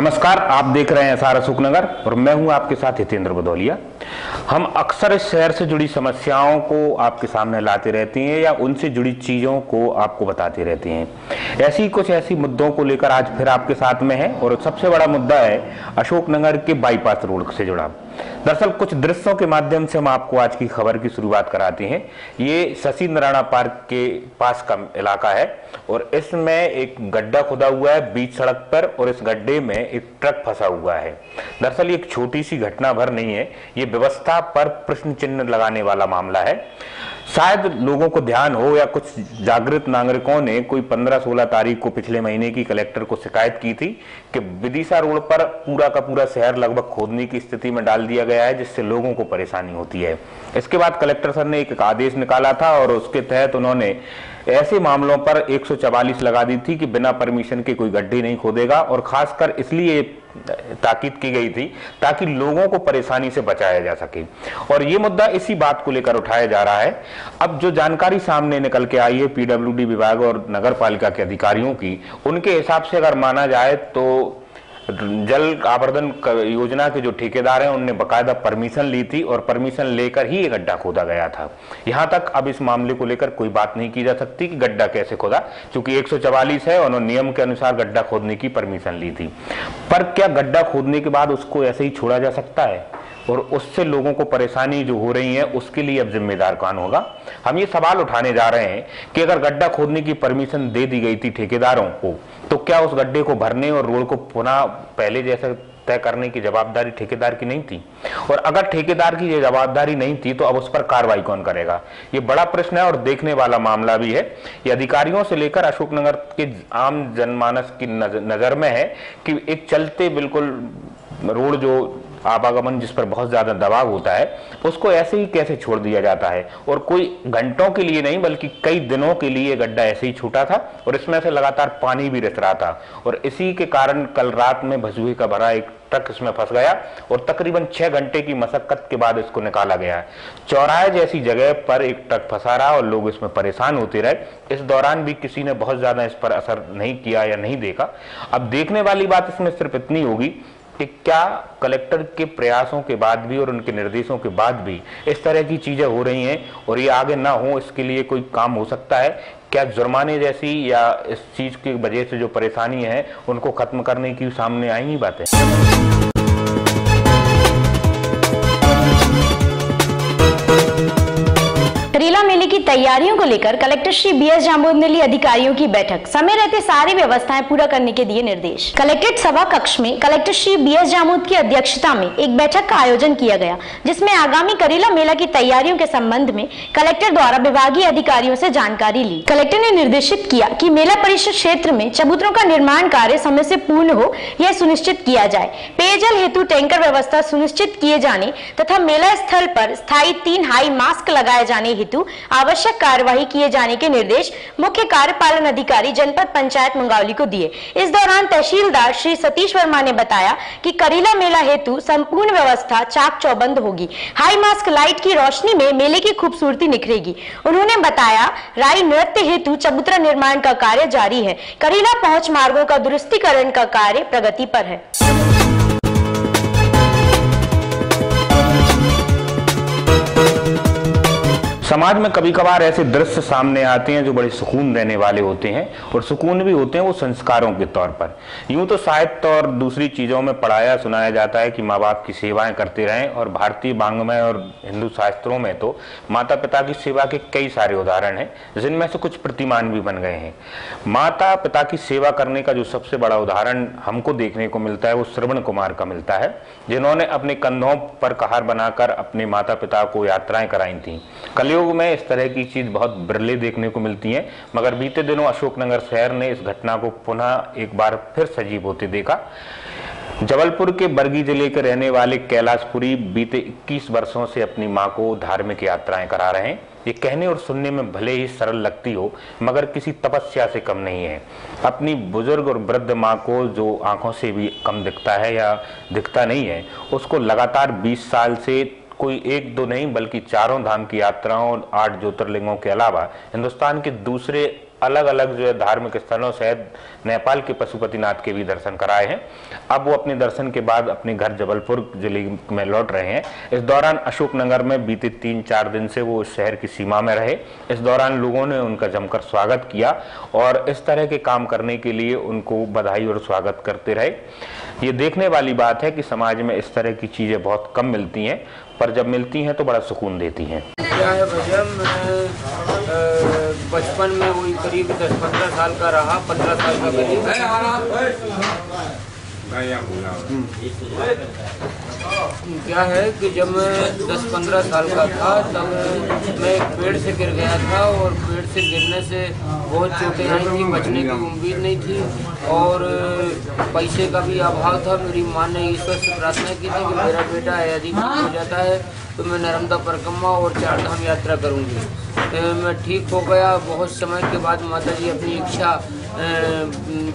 नमस्कार, आप देख रहे हैं एसआर अशोकनगर और मैं हूं आपके साथ हितेंद्र भदौलिया। हम अक्सर इस शहर से जुड़ी समस्याओं को आपके सामने लाते रहते हैं या उनसे जुड़ी चीजों को आपको बताते रहते हैं। ऐसी मुद्दों को लेकर आज फिर आपके साथ में है और सबसे बड़ा मुद्दा है अशोकनगर के बाईपास रोड से जुड़ा। दरअसल कुछ दृश्यों के माध्यम से हम आपको आज की खबर की शुरुआत कराते हैं। ये शशि नारायण पार्क के पास का इलाका है और इसमें एक गड्ढा खुदा हुआ है बीच सड़क पर और इस गड्ढे में एक ट्रक फंसा हुआ है। दरअसल ये एक छोटी सी घटना भर नहीं है, ये व्यवस्था पर प्रश्न चिन्ह लगाने वाला मामला है। शायद लोगों को ध्यान हो या कुछ जागृत नागरिकों ने कोई 15-16 तारीख को पिछले महीने की कलेक्टर को शिकायत की थी कि विदिशा रोड पर पूरा का पूरा शहर लगभग खोदने की स्थिति में डाल दिया गया है, जिससे लोगों को परेशानी होती है। इसके बाद कलेक्टर सर ने एक आदेश निकाला था और उसके तहत उन्होंने ऐसे मामलों पर 144 लगा दी थी कि बिना परमिशन के कोई गड्ढे नहीं खोदेगा और खासकर इसलिए ताकीद की गई थी ताकि लोगों को परेशानी से बचाया जा सके। और ये मुद्दा इसी बात को लेकर उठाया जा रहा है। अब जो जानकारी सामने निकल के आई है पीडब्ल्यूडी विभाग और नगर पालिका के अधिकारियों की, उनके हिसाब से अगर माना जाए तो जल आवर्धन योजना के जो ठेकेदार हैं उनने बकायदा परमिशन ली थी और परमिशन लेकर ही ये गड्ढा खोदा गया था। यहां तक अब इस मामले को लेकर कोई बात नहीं की जा सकती कि गड्ढा कैसे खोदा, क्योंकि 144 है, उन्होंने नियम के अनुसार गड्ढा खोदने की परमिशन ली थी। पर क्या गड्ढा खोदने के बाद उसको ऐसे ही छोड़ा जा सकता है और उससे लोगों को परेशानी जो हो रही है उसके लिए अब जिम्मेदार कौन होगा? हम ये सवाल उठाने जा रहे हैं कि अगर गड्ढा खोदने की परमिशन दे दी गई थी ठेकेदारों को, तो क्या उस गड्ढे को भरने और रोड को पुनः पहले जैसे तय करने की जवाबदारी ठेकेदार की नहीं थी? और अगर ठेकेदार की ये जवाबदारी नहीं थी तो अब उस पर कार्रवाई कौन करेगा? ये बड़ा प्रश्न है और देखने वाला मामला भी है। ये अधिकारियों से लेकर अशोकनगर के आम जनमानस की नजर में है कि एक चलते बिल्कुल रोड जो आवागमन जिस पर बहुत ज्यादा दबाव होता है उसको ऐसे ही कैसे छोड़ दिया जाता है, और कोई घंटों के लिए नहीं बल्कि कई दिनों के लिए गड्ढा ऐसे ही छूटा था और इसमें से लगातार पानी भी रिस रहा था और इसी के कारण कल रात में भसुए का भरा एक ट्रक इसमें फंस गया और तकरीबन 6 घंटे की मशक्कत के बाद इसको निकाला गया। चौराहे जैसी जगह पर एक ट्रक फंसा रहा और लोग इसमें परेशान होते रहे। इस दौरान भी किसी ने बहुत ज्यादा इस पर असर नहीं किया या नहीं देखा। अब देखने वाली बात इसमें सिर्फ इतनी होगी कि क्या कलेक्टर के प्रयासों के बाद भी और उनके निर्देशों के बाद भी इस तरह की चीजें हो रही हैं और ये आगे ना हो, इसके लिए कोई काम हो सकता है? क्या जुर्माने जैसी या इस चीज की वजह से जो परेशानी है उनको खत्म करने की सामने आई ही बातें? करीला मेले की तैयारियों को लेकर कलेक्टर श्री बीएस जामोद ने ली अधिकारियों की बैठक। समय रहते सारी व्यवस्थाएं पूरा करने के दिए निर्देश। कलेक्ट्रेट सभा कक्ष में कलेक्टर श्री बीएस जामोद की अध्यक्षता में एक बैठक का आयोजन किया गया, जिसमें आगामी करीला मेला की तैयारियों के संबंध में कलेक्टर द्वारा विभागीय अधिकारियों से जानकारी ली। कलेक्टर ने निर्देशित किया कि मेला परिसर क्षेत्र में चबूतरों का निर्माण कार्य समय से पूर्ण हो, यह सुनिश्चित किया जाए। पेयजल हेतु टैंकर व्यवस्था सुनिश्चित किए जाने तथा मेला स्थल पर स्थायी 3 हाई मास्क लगाए जाने हेतु आवश्यक कार्यवाही किए जाने के निर्देश मुख्य कार्यपालन अधिकारी जनपद पंचायत मंगावली को दिए। इस दौरान तहसीलदार श्री सतीश वर्मा ने बताया कि करीला मेला हेतु संपूर्ण व्यवस्था चाक चौबंद होगी। हाई मास्क लाइट की रोशनी में मेले की खूबसूरती निखरेगी। उन्होंने बताया राई नृत्य हेतु चबूतरा निर्माण का कार्य जारी है। करीला पहुंच मार्गों का दुरुस्तीकरण का कार्य प्रगति पर है। समाज में कभी कभार ऐसे दृश्य सामने आते हैं जो बड़े सुकून देने वाले होते हैं और सुकून भी होते हैं वो संस्कारों के तौर पर। यूं तो साहित्य और दूसरी चीजों में पढ़ाया सुनाया जाता है कि माँ बाप की सेवाएं करते रहें और भारतीय वाङ्मय और हिंदू शास्त्रों में तो माता पिता की सेवा के कई सारे उदाहरण हैं, जिनमें से कुछ प्रतिमान भी बन गए हैं। माता पिता की सेवा करने का जो सबसे बड़ा उदाहरण हमको देखने को मिलता है वो श्रवण कुमार का मिलता है, जिन्होंने अपने कंधों पर कहार बनाकर अपने माता पिता को यात्राएं कराई थी। कलयुग में इस तरह की चीज बहुत बिरले देखने को मिलती हैं, मगर बीते दिनों अशोकनगर शहर ने इस घटना को पुनः एक बार फिर सजीव होते देखा। जबलपुर के बरगी जिले के रहने वाले कैलाशपुरी बीते 21 वर्षों से अपनी मां को धार्मिक यात्राएं करा रहे हैं। ये कहने और सुनने में भले ही सरल लगती हो, मगर किसी तपस्या से कम नहीं है। अपनी बुजुर्ग और वृद्ध मां को जो आंखों से भी कम दिखता है या दिखता नहीं है, उसको लगातार 20 साल से कोई 1-2 नहीं बल्कि 4 धाम की यात्राओं और 8 ज्योतिर्लिंगों के अलावा हिंदुस्तान के दूसरे अलग अलग जो है धार्मिक स्थलों सहित नेपाल के पशुपतिनाथ के भी दर्शन कराए हैं। अब वो अपने दर्शन के बाद अपने घर जबलपुर जिले में लौट रहे हैं। इस दौरान अशोकनगर में बीते 3-4 दिन से वो शहर की सीमा में रहे। इस दौरान लोगों ने उनका जमकर स्वागत किया और इस तरह के काम करने के लिए उनको बधाई और स्वागत करते रहे। ये देखने वाली बात है कि समाज में इस तरह की चीजें बहुत कम मिलती हैं, पर जब मिलती हैं तो बड़ा सुकून देती हैं। क्या है भैया, मैं बचपन में वही करीब 10-15 साल का रहा, 15 साल का करीब। क्या है कि जब मैं 10-15 साल का था तब मैं एक पेड़ से गिर गया था और पेड़ से गिरने से बहुत चोटें आई थी। बचने की उम्मीद नहीं थी और पैसे का भी अभाव था। मेरी माँ ने ईश्वर से प्रार्थना की थी कि मेरा बेटा यदि ठीक हो जाता है तो मैं नर्मदा परिक्रमा और 4 धाम यात्रा करूँगी। मैं ठीक हो गया। बहुत समय के बाद माता जी अपनी इच्छा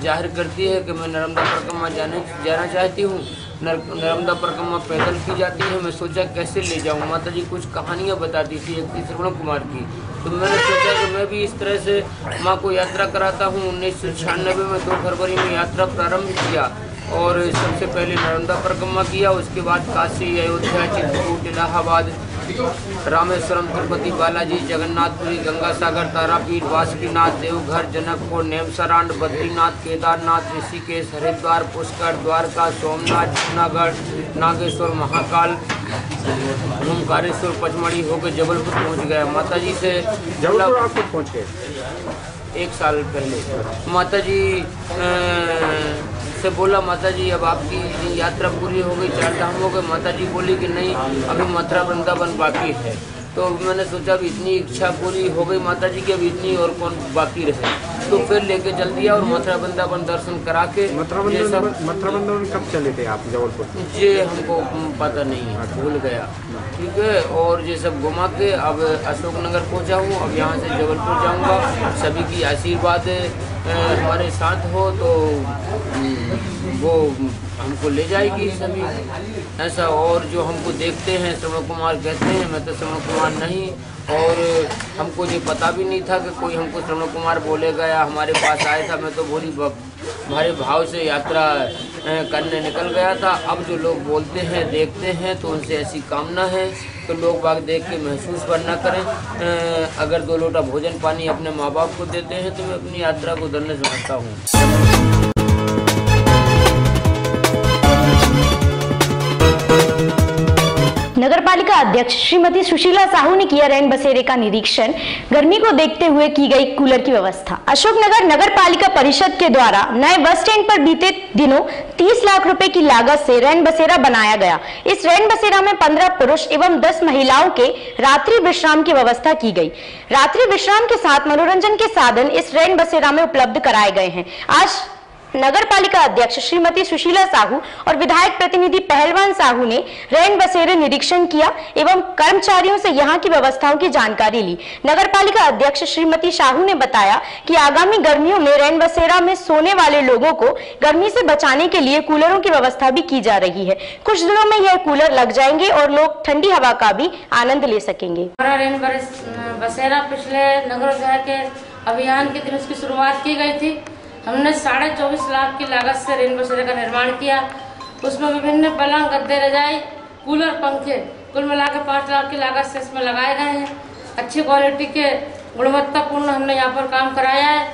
जाहिर करती है कि मैं नर्मदा परिक्रमा जाना चाहती हूँ। नर्मदा परिक्रमा पैदल की जाती है। मैं सोचा कैसे ले जाऊँ। माता जी कुछ कहानियाँ बताती थी, एक थी श्रवण कुमार की, तो मैंने सोचा कि मैं भी इस तरह से माँ को यात्रा कराता हूँ। 1996 में 2 फरवरी में यात्रा प्रारंभ किया और सबसे पहले नर्मदा परिक्रमा किया। उसके बाद काशी, अयोध्या, चित्रकूट, इलाहाबाद, रामेश्वरम, तिरुपति बालाजी, जगन्नाथपुरी, गंगा सागर, तारापीठ, बासुकीनाथ, देवघर, जनकपुर, नेमसरांड, बद्रीनाथ, केदारनाथ, ऋषिकेश, हरिद्वार, पुष्कर, द्वारका, सोमनाथ, जूनागढ़, नागेश्वर, महाकाल, ओंकारेश्वर, पचमढ़ी होकर जबलपुर पहुंच गया। माता जी से जबलपुर आप कब पहुँच गए? 1 साल पहले माता जी से बोला, माता जी अब आपकी यात्रा पूरी हो गई, 4 धाम हो गए। माता जी बोली कि नहीं, अभी मथुरा वृंदावन बाकी है। तो मैंने सोचा अब इतनी इच्छा पूरी हो गई माता जी की, अब इतनी और कौन बाकी रहे। तो फिर लेके चल दिया और मथुरा वृंदावन दर्शन करा के। मथुरा वृंदावन कब चले थे आप जबलपुर? ये हमको पता नहीं है, भूल गया। ठीक है, और ये सब घुमा के अब अशोकनगर पहुंचा हूँ। अब यहाँ से जबलपुर जाऊँगा। सभी की आशीर्वाद हमारे साथ हो तो वो हमको ले जाएगी सभी ऐसा। और जो हमको देखते हैं श्रवण कुमार कहते हैं, मैं तो श्रवण कुमार नहीं, और हमको ये पता भी नहीं था कि कोई हमको श्रवण कुमार बोलेगा या हमारे पास आया था। मैं तो भारी भाव से यात्रा करने निकल गया था। अब जो लोग बोलते हैं, देखते हैं, तो उनसे ऐसी कामना है कि लोग बाग देख के महसूस वरना करें। अगर 2 लोटा भोजन पानी अपने माँ बाप को देते हैं तो मैं अपनी यात्रा को धन्य समझता हूँ। नगरपालिका अध्यक्ष श्रीमती सुशीला साहू ने किया रैन बसेरे का निरीक्षण। गर्मी को देखते हुए की गई कूलर की व्यवस्था। अशोकनगर नगर पालिका परिषद के द्वारा नए बस स्टैंड पर बीते दिनों 30 लाख रुपए की लागत से रैन बसेरा बनाया गया। इस रैन बसेरा में 15 पुरुष एवं 10 महिलाओं के रात्रि विश्राम की व्यवस्था की गई। रात्रि विश्राम के साथ मनोरंजन के साधन इस रैन बसेरा में उपलब्ध कराए गए हैं। आज नगर पालिका अध्यक्ष श्रीमती सुशीला साहू और विधायक प्रतिनिधि पहलवान साहू ने रैन बसेरे निरीक्षण किया एवं कर्मचारियों से यहां की व्यवस्थाओं की जानकारी ली। नगर पालिका अध्यक्ष श्रीमती साहू ने बताया कि आगामी गर्मियों में रैन बसेरा में सोने वाले लोगों को गर्मी से बचाने के लिए कूलरों की व्यवस्था भी की जा रही है। कुछ दिनों में यह कूलर लग जाएंगे और लोग ठंडी हवा का भी आनंद ले सकेंगे। रैन बसेरा पिछले नगर के अभियान के दिन उसकी शुरुआत की गई थी। हमने 24.5 लाख की लागत से रैन बसेरे का निर्माण किया। उसमें विभिन्न पलंग, गद्दे, रजाई, कूलर, पंखे कुल मिलाकर 5 लाख की लागत से इसमें लगाए गए हैं। अच्छी क्वालिटी के गुणवत्तापूर्ण हमने यहाँ पर काम कराया है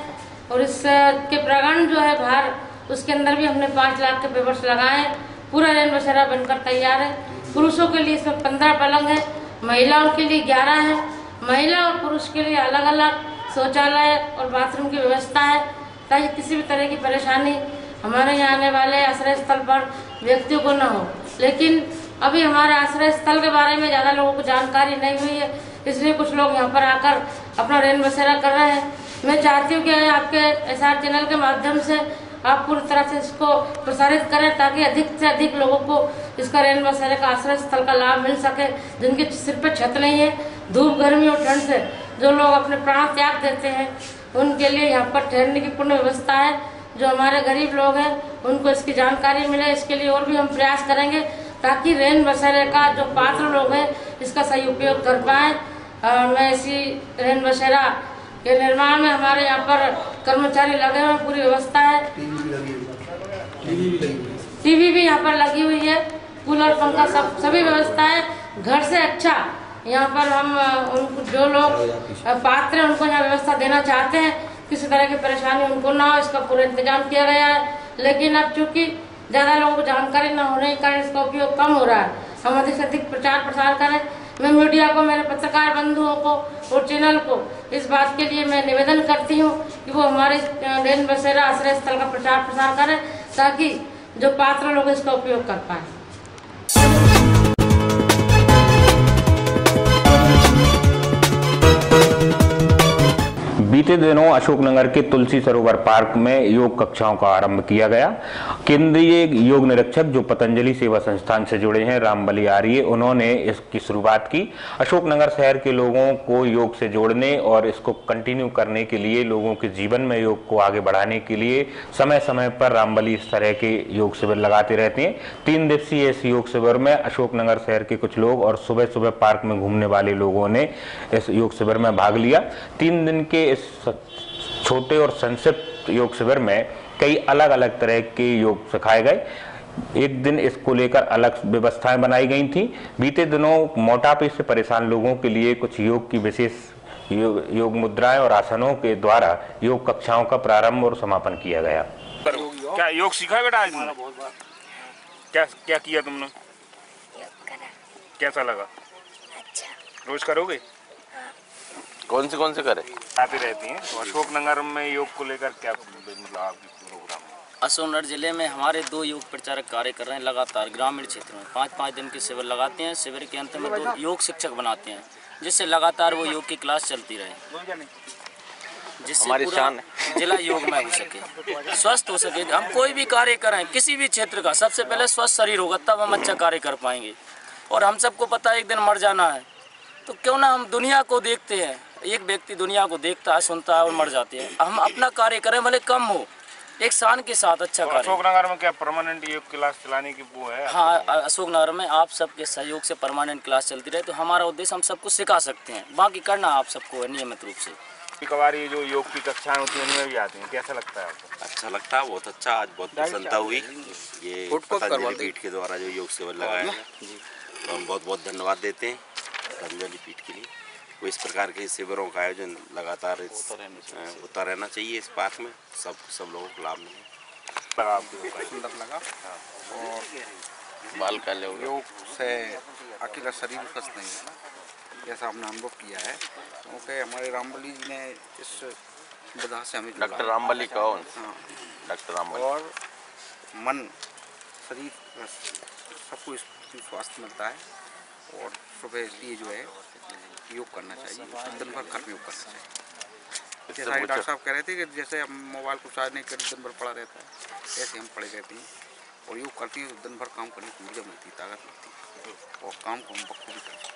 और इसके प्रांगण जो है बाहर, उसके अंदर भी हमने 5 लाख के पेपर्स लगाए हैं। पूरा रैन बसेरा बनकर तैयार है। पुरुषों के लिए इसमें 15 पलंग है, महिलाओं के लिए 11 है। महिला और पुरुष के लिए अलग अलग शौचालय और बाथरूम की व्यवस्था है ताकि किसी भी तरह की परेशानी हमारे यहाँ आने वाले आश्रय स्थल पर व्यक्तियों को न हो। लेकिन अभी हमारे आश्रय स्थल के बारे में ज़्यादा लोगों को जानकारी नहीं हुई है, इसलिए कुछ लोग यहाँ पर आकर अपना रैन बसेरा कर रहे हैं। मैं चाहती हूँ कि आपके SR चैनल के माध्यम से आप पूरी तरह से इसको प्रसारित करें ताकि अधिक से अधिक लोगों को इसका रैन बसेरे का आश्रय स्थल का लाभ मिल सके, जिनके सिर पर छत नहीं है। धूप, गर्मी और ठंड से जो लोग अपने प्राण त्याग देते हैं उनके लिए यहाँ पर ठहरने की पूर्ण व्यवस्था है। जो हमारे गरीब लोग हैं उनको इसकी जानकारी मिले, इसके लिए और भी हम प्रयास करेंगे ताकि रैन बसेरे का जो पात्र लोग हैं इसका सही उपयोग कर पाएँ। मैं इसी रैन बसेरा के निर्माण में हमारे यहाँ पर कर्मचारी लगे हुए, पूरी व्यवस्था है। टीवी भी यहाँ पर लगी हुई है, कूलर पंखा सभी व्यवस्था है। घर से अच्छा यहाँ पर हम उनको, जो लोग पात्र हैं, उनको यहाँ व्यवस्था देना चाहते हैं, किसी तरह की परेशानी उनको ना हो, इसका पूरा इंतजाम किया गया है। लेकिन अब चूंकि ज़्यादा लोगों को जानकारी न होने के कारण इसका उपयोग कम हो रहा है। हम अधिक से अधिक प्रचार प्रसार करें। मैं मीडिया को, मेरे पत्रकार बंधुओं को और चैनल को इस बात के लिए मैं निवेदन करती हूँ कि वो हमारे रेन बसेरा आश्रय स्थल का प्रचार प्रसार करें, ताकि जो पात्र लोग इसका उपयोग कर पाए। बीते दिनों अशोकनगर के तुलसी सरोवर पार्क में योग कक्षाओं का आरंभ किया गया। केंद्रीय योग निरीक्षक जो पतंजलि सेवा संस्थान से जुड़े हैं, रामबली आर्य, उन्होंने इसकी शुरुआत की। अशोकनगर शहर के लोगों को योग से जोड़ने और इसको कंटिन्यू करने के लिए, लोगों के जीवन में योग को आगे बढ़ाने के लिए समय समय पर रामबली इस तरह के योग शिविर लगाते रहते हैं। 3 दिवसीय इस योग शिविर में अशोकनगर शहर के कुछ लोग और सुबह सुबह पार्क में घूमने वाले लोगों ने इस योग शिविर में भाग लिया। 3 दिन के इस छोटे और संक्षिप्त योग शिविर में कई अलग अलग तरह के योग सिखाए गए। एक दिन इसको लेकर अलग व्यवस्थाएं बनाई गई थी। बीते दिनों मोटापे से परेशान लोगों के लिए कुछ योग की विशेष योग मुद्राएं और आसनों के द्वारा योग कक्षाओं का प्रारंभ और समापन किया गया। क्या योग सीखा बेटा आज तुमने? क्या क्या किया तुमने? कैसा लगा? अच्छा। रोज करोगे? कौन से करे? आती रहती हैं। तो अशोकनगर में योग को लेकर क्या मतलब आपकी प्रोग्राम है? अशोकनगर जिले में हमारे 2 योग प्रचारक कार्य कर रहे हैं लगातार ग्रामीण क्षेत्र में। 5-5 दिन के शिविर लगाते हैं। शिविर के अंत में 2 योग शिक्षक बनाते हैं, जिससे लगातार वो योग की क्लास चलती रहे, जिससे हमारी शान जिला योग में हो सके, स्वस्थ हो सके। हम कोई भी कार्य करें किसी भी क्षेत्र का, सबसे पहले स्वस्थ शरीर होगा, तब हम अच्छा कार्य कर पाएंगे। और हम सबको पता है एक दिन मर जाना है, तो क्यों ना हम दुनिया को देखते हैं। एक व्यक्ति दुनिया को देखता है, सुनता है और मर जाते हैं। हम अपना कार्य करें, भले कम हो, एक शान के साथ अच्छा कार्य। अशोकनगर में क्या परमानेंट योग क्लास चलाने की वो है? हाँ, अशोकनगर में आप सबके सहयोग से परमानेंट क्लास चलती रहे, तो हमारा उद्देश्य हम सबको सिखा सकते हैं। बाकी करना आप सबको है नियमित रूप से। कभी जो योग की कक्षाएं होती हैं उनमें भी आती हैं, कैसा लगता है आपको? अच्छा लगता है, बहुत अच्छा। आज बहुत प्रसन्नता हुई ये पतंजलि पीठ के द्वारा जो योग शिविर लगाया है, तो हम बहुत बहुत धन्यवाद देते हैं पतंजलि पीठ के लिए। वो इस प्रकार के शिविरों का आयोजन लगातार होता रहना चाहिए इस पार्क में, सब लोगों को लाभ मिले। सुंदर लगा। और बाल का योग से अकेला शरीर स्वस्थ नहीं है, जैसा हमने अनुभव किया है, क्योंकि हमारे रामबली जी ने इस वजह से हमें डॉक्टर रामबली कौन? हाँ, डॉक्टर रामबली। और मन, शरीर सबको स्वास्थ्य मिलता है। और सुबह इसलिए जो है योग करना चाहिए, दिन भर घर में योग करना चाहिए। जैसा डॉक्टर साहब कह रहे थे कि जैसे हम मोबाइल को चार्ज नहीं करते दिन भर पड़ा रहता है, ऐसे हम पड़े रहते हैं और योग करते हैं तो दिन भर काम करने की ऊर्जा मिलती है, ताकत मिलती है और काम को हम बखूबी करते हैं।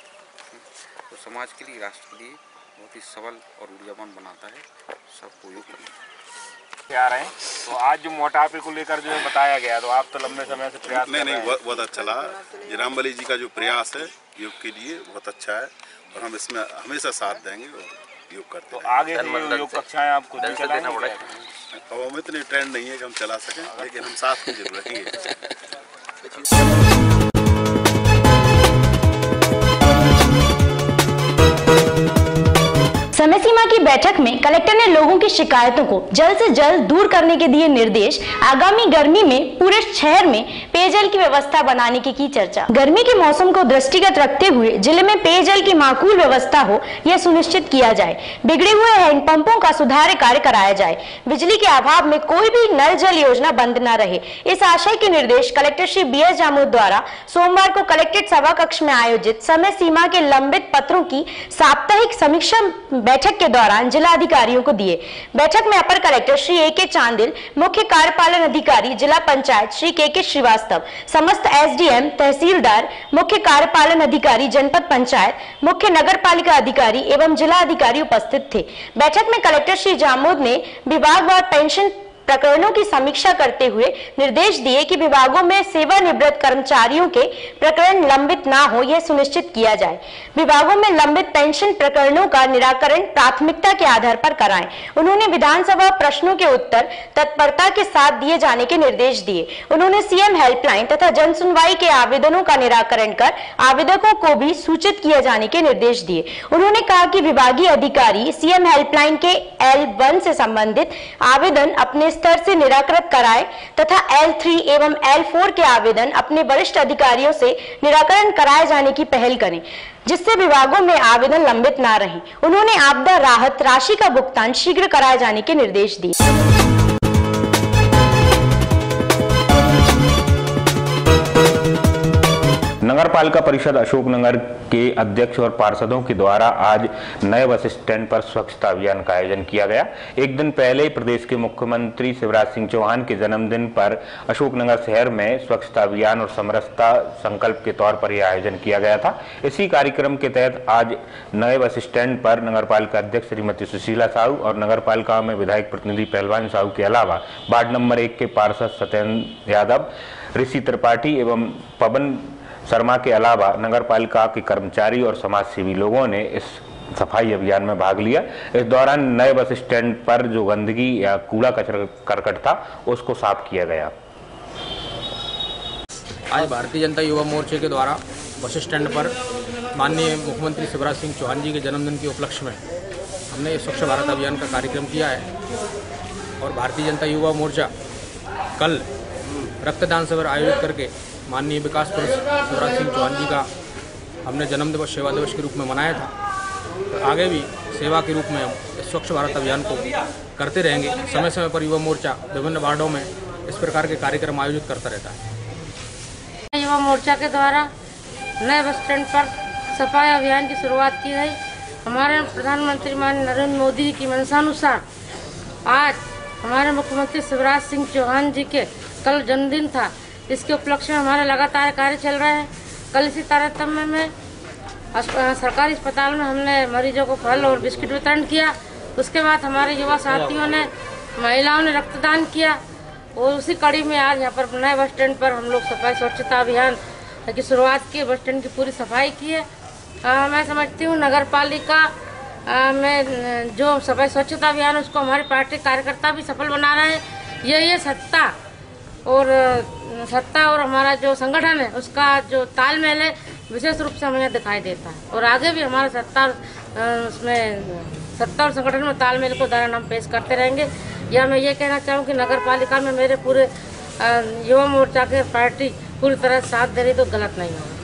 तो समाज के लिए, राष्ट्र के लिए बहुत ही सबल और ऊर्जावान बनाता है। सबको योग करना आ रहे हैं। तो आज जो मोटापे को लेकर जो बताया गया, तो आप तो लंबे समय से प्रयास नहीं बहुत अच्छा लगा। रामबली जी का जो प्रयास है योग के लिए बहुत अच्छा है और हम इसमें हमेशा साथ देंगे और योग करते हैं। तो आगे योग कक्षाएं आपको चलाना पड़ेगा। अब हम इतने ट्रेंड नहीं है कि हम चला सकें, लेकिन हम साथ में जरूर रहेंगे। समय सीमा की बैठक में कलेक्टर ने लोगों की शिकायतों को जल्द से जल्द दूर करने के दिए निर्देश। आगामी गर्मी में पूरे शहर में पेयजल की व्यवस्था बनाने की चर्चा। गर्मी के मौसम को दृष्टिगत रखते हुए जिले में पेयजल की माकूल व्यवस्था हो, यह सुनिश्चित किया जाए। बिगड़े हुए हैंडपंपों का सुधार कार्य कराया जाए। बिजली के अभाव में कोई भी नल जल योजना बंद न रहे, इस आशय के निर्देश कलेक्टर श्री BS जामोद द्वारा सोमवार को कलेक्ट्रेट सभा कक्ष में आयोजित समय सीमा के लंबित पत्रों की साप्ताहिक समीक्षा बैठक के दौरान जिला अधिकारियों को दिए। बैठक में अपर कलेक्टर श्री AK चांदिल, मुख्य कार्यपालन अधिकारी जिला पंचायत श्री KK श्रीवास्तव, समस्त SDM, तहसीलदार, मुख्य कार्यपालन अधिकारी जनपद पंचायत, मुख्य नगर पालिका अधिकारी एवं जिला अधिकारी उपस्थित थे। बैठक में कलेक्टर श्री जामोद ने विभागवार पेंशन प्रकरणों की समीक्षा करते हुए निर्देश दिए कि विभागों में सेवानिवृत्त कर्मचारियों के प्रकरण लंबित ना हो, यह सुनिश्चित किया जाए। विभागों में लंबित पेंशन प्रकरणों का निराकरण प्राथमिकता के आधार पर कराएं। उन्होंने विधानसभा प्रश्नों के उत्तर तत्परता के साथ दिए जाने के निर्देश दिए। उन्होंने सीएम हेल्पलाइन तथा जन सुनवाई के आवेदनों का निराकरण कर आवेदकों को भी सूचित किए जाने के निर्देश दिए। उन्होंने कहा कि विभागीय अधिकारी सीएम हेल्पलाइन के L1 से संबंधित आवेदन अपने स्तर से निराकृत कराए तथा L3 एवं L4 के आवेदन अपने वरिष्ठ अधिकारियों से निराकरण कराए जाने की पहल करें, जिससे विभागों में आवेदन लंबित ना रहें। उन्होंने आपदा राहत राशि का भुगतान शीघ्र कराए जाने के निर्देश दिए। नगर पालिका परिषद अशोकनगर के अध्यक्ष और पार्षदों के द्वारा आज नए बस स्टैंड पर स्वच्छता अभियान का आयोजन किया गया। एक दिन पहले ही प्रदेश के मुख्यमंत्री शिवराज सिंह चौहान के जन्मदिन पर अशोकनगर शहर में स्वच्छता अभियान और समरसता संकल्प के तौर पर यह आयोजन किया गया था। इसी कार्यक्रम के तहत आज नए बस स्टैंड पर नगर पालिका अध्यक्ष श्रीमती सुशीला साहू और नगर पालिका में विधायक प्रतिनिधि पहलवान साहू के अलावा वार्ड नंबर 1 के पार्षद सत्येंद्र यादव, ऋषि त्रिपाठी एवं पवन शर्मा के अलावा नगर पालिका के कर्मचारी और समाज सेवी लोगों ने इस सफाई अभियान में भाग लिया। इस दौरान नए बस स्टैंड पर जो गंदगी या कूड़ा कचरा करकट था उसको साफ किया गया। आज भारतीय जनता युवा मोर्चे के द्वारा बस स्टैंड पर माननीय मुख्यमंत्री शिवराज सिंह चौहान जी के जन्मदिन के उपलक्ष्य में हमने स्वच्छ भारत अभियान का कार्यक्रम किया है और भारतीय जनता युवा मोर्चा कल रक्तदान शिविर आयोजित करके माननीय विकास पुरुष शिवराज सिंह चौहान जी का हमने जन्म दिवस सेवा दिवस के रूप में मनाया था। तो आगे भी सेवा के रूप में हम इस स्वच्छ भारत अभियान को करते रहेंगे। समय समय पर युवा मोर्चा विभिन्न वार्डों में इस प्रकार के कार्यक्रम आयोजित करता रहता है। युवा मोर्चा के द्वारा नए बस स्टैंड पर सफाई अभियान की शुरुआत की गई। हमारे प्रधानमंत्री माननीय नरेंद्र मोदी जी की मंशानुसार आज हमारे मुख्यमंत्री शिवराज सिंह चौहान जी के कल जन्मदिन था। इसके उपलक्ष्य में हमारे लगातार कार्य चल रहे हैं। कल इसी तारतम्य में सरकारी अस्पताल में हमने मरीजों को फल और बिस्किट वितरण किया। उसके बाद हमारे युवा साथियों ने, महिलाओं ने रक्तदान किया और उसी कड़ी में आज यहाँ पर नए बस स्टैंड पर हम लोग सफाई स्वच्छता अभियान की शुरुआत की। बस स्टैंड की पूरी सफाई की है। मैं समझती हूँ नगर पालिका में जो सफाई स्वच्छता अभियान है उसको हमारे पार्टी कार्यकर्ता भी सफल बना रहे हैं। ये सत्ता और हमारा जो संगठन है उसका जो तालमेल है विशेष रूप से हमें दिखाई देता है और आगे भी हमारा सत्ता और संगठन में तालमेल को उदाहरण हम पेश करते रहेंगे। या मैं ये कहना चाहूँ कि नगर पालिका में मेरे पूरे युवा मोर्चा के पार्टी पूरी तरह साथ दे रही तो गलत नहीं होगा।